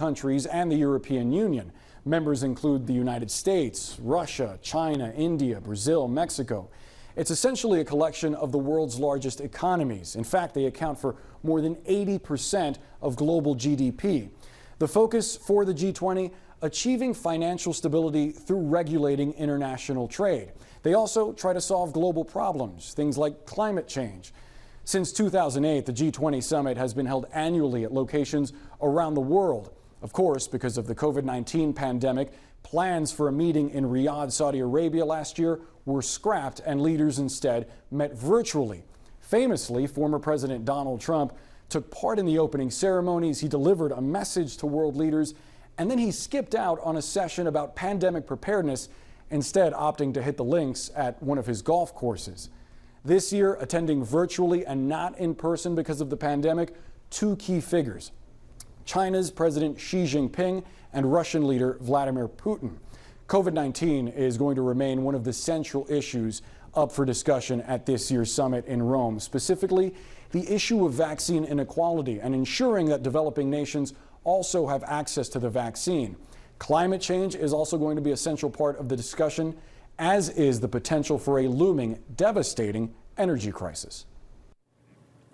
countries and the European Union. Members include the United States, Russia, China, India, Brazil, Mexico. It's essentially a collection of the world's largest economies. In fact, they account for more than 80% of global GDP. The focus for the G20, achieving financial stability through regulating international trade. They also try to solve global problems, things like climate change. Since 2008, the G20 summit has been held annually at locations around the world. Of course, because of the COVID-19 pandemic, plans for a meeting in Riyadh, Saudi Arabia last year were scrapped and leaders instead met virtually. Famously, former President Donald Trump took part in the opening ceremonies. He delivered a message to world leaders, and then he skipped out on a session about pandemic preparedness, instead opting to hit the links at one of his golf courses. This year, attending virtually and not in person because of the pandemic, two key figures: China's President Xi Jinping and Russian leader Vladimir Putin. COVID-19 is going to remain one of the central issues up for discussion at this year's summit in Rome, specifically the issue of vaccine inequality and ensuring that developing nations also have access to the vaccine. Climate change is also going to be a central part of the discussion, as is the potential for a looming, devastating energy crisis.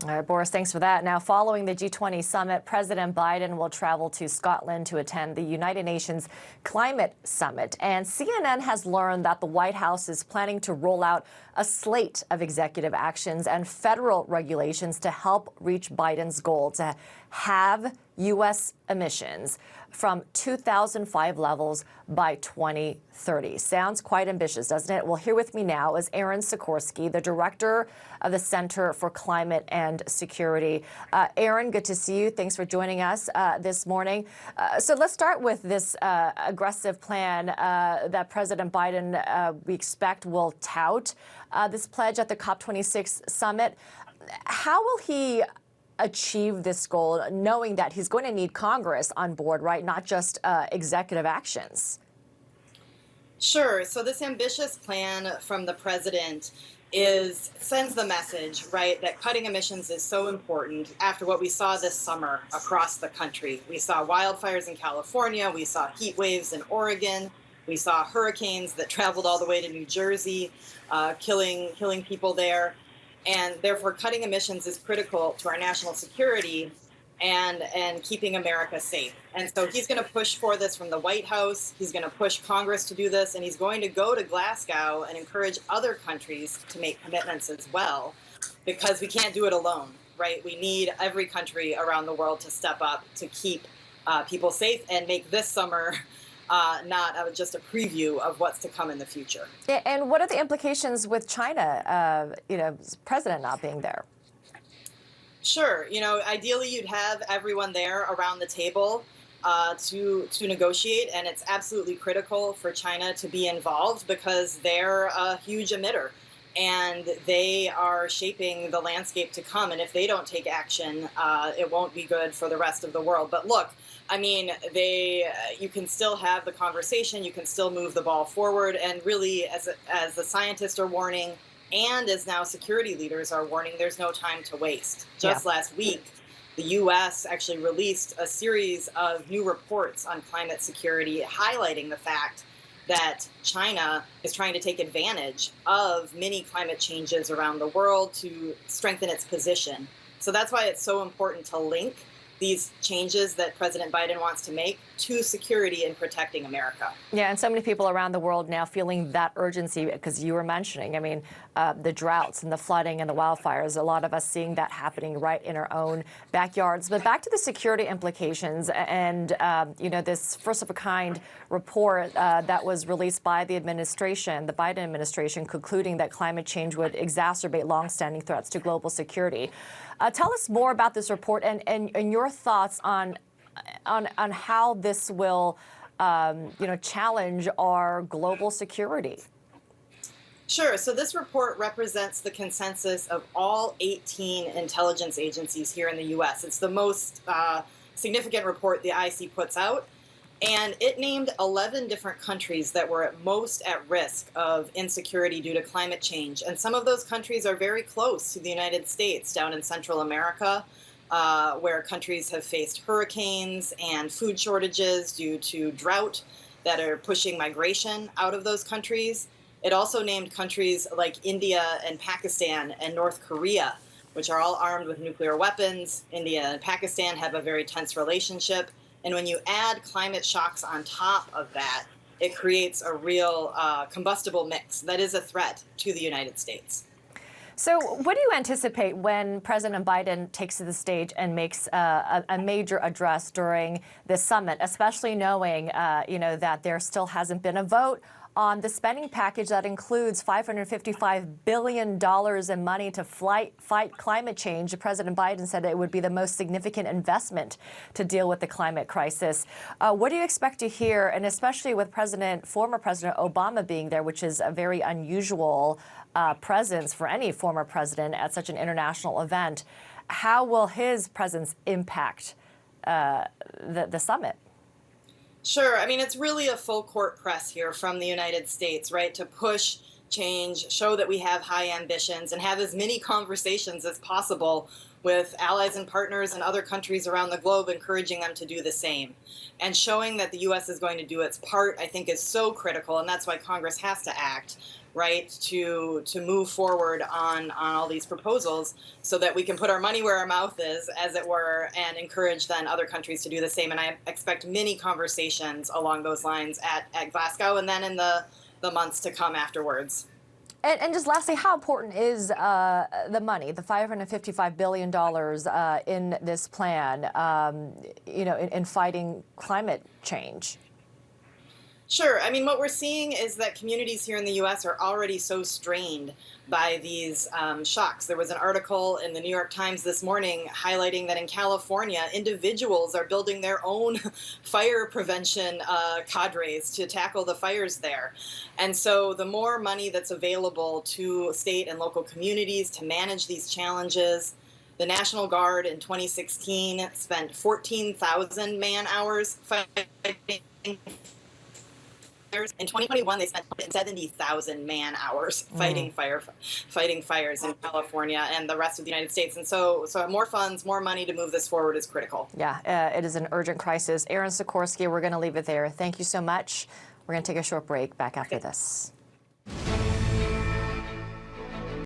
All right, Boris, thanks for that. Now, following the G20 summit, President Biden will travel to Scotland to attend the United Nations Climate Summit. And CNN has learned that the White House is planning to roll out a slate of executive actions and federal regulations to help reach Biden's goal to have U.S. emissions from 2005 levels by 2030. Sounds quite ambitious, doesn't it? Well, here with me now is Aaron Sikorsky, the director of the Center for Climate and Security. Aaron, good to see you. Thanks for joining us this morning. So let's start with this aggressive plan that President Biden, we expect, will tout this pledge at the COP26 summit. How will he achieve this goal, knowing that he's going to need Congress on board, right? Not just executive actions. Sure. So this ambitious plan from the president sends the message, right, that cutting emissions is so important after what we saw this summer across the country. We saw wildfires in California. We saw heat waves in Oregon. We saw hurricanes that traveled all the way to New Jersey, killing people there. And therefore, cutting emissions is critical to our national security and keeping America safe. And so he's going to push for this from the White House. He's going to push Congress to do this. And he's going to go to Glasgow and encourage other countries to make commitments as well, because we can't do it alone, right? We need every country around the world to step up to keep people safe and make this summer not just a preview of what's to come in the future. Yeah, and what are the implications with China, president not being there? Sure. Ideally, you'd have everyone there around the table to negotiate. And it's absolutely critical for China to be involved because they're a huge emitter and they are shaping the landscape to come. And if they don't take action, it won't be good for the rest of the world. But look, I mean, you can still have the conversation, you can still move the ball forward, and really, as the scientists are warning, and as now security leaders are warning, there's no time to waste. Just last week, the U.S. actually released a series of new reports on climate security, highlighting the fact that China is trying to take advantage of many climate changes around the world to strengthen its position. So that's why it's so important to link these changes that President Biden wants to make to security and protecting America. Yeah, and so many people around the world now feeling that urgency, because you were mentioning, I mean, the droughts and the flooding and the wildfires, a lot of us seeing that happening right in our own backyards. But back to the security implications and, this first-of-a-kind report that was released by the administration, the Biden administration, concluding that climate change would exacerbate longstanding threats to global security. Tell us more about this report and your thoughts on how this will, challenge our global security. Sure. So this report represents the consensus of all 18 intelligence agencies here in the U.S. It's the most significant report the IC puts out. And it named 11 different countries that were most at risk of insecurity due to climate change. And some of those countries are very close to the United States, down in Central America. where countries have faced hurricanes and food shortages due to drought that are pushing migration out of those countries. It also named countries like India and Pakistan and North Korea, which are all armed with nuclear weapons. India and Pakistan have a very tense relationship. And when you add climate shocks on top of that, it creates a real combustible mix that is a threat to the United States. So what do you anticipate when President Biden takes to the stage and makes a major address during this summit, especially knowing, that there still hasn't been a vote on the spending package that includes $555 billion in money to fight climate change? President Biden said it would be the most significant investment to deal with the climate crisis. What do you expect to hear, and especially with former President Obama being there, which is a very unusual presence for any former president at such an international event? How will his presence impact the summit? Sure. I mean, it's really a full court press here from the United States, right, to push change, show that we have high ambitions, and have as many conversations as possible with allies and partners and other countries around the globe, encouraging them to do the same. And showing that the U.S. is going to do its part, I think, is so critical, and that's why Congress has to act, right, to move forward on all these proposals so that we can put our money where our mouth is, as it were, and encourage then other countries to do the same. And I expect many conversations along those lines at Glasgow and then in the months to come afterwards. And just lastly, how important is the money, the $555 billion in this plan, in fighting climate change? Sure. I mean, what we're seeing is that communities here in the U.S. are already so strained by these shocks. There was an article in the New York Times this morning highlighting that in California, individuals are building their own fire prevention cadres to tackle the fires there. And so the more money that's available to state and local communities to manage these challenges. The National Guard in 2016 spent 14,000 man-hours fighting. In 2021, they spent 70,000 man-hours fighting fires in California and the rest of the United States. And so more funds, more money to move this forward is critical. Yeah, it is an urgent crisis. Erin Sikorsky, we're going to leave it there. Thank you so much. We're going to take a short break. Back after this.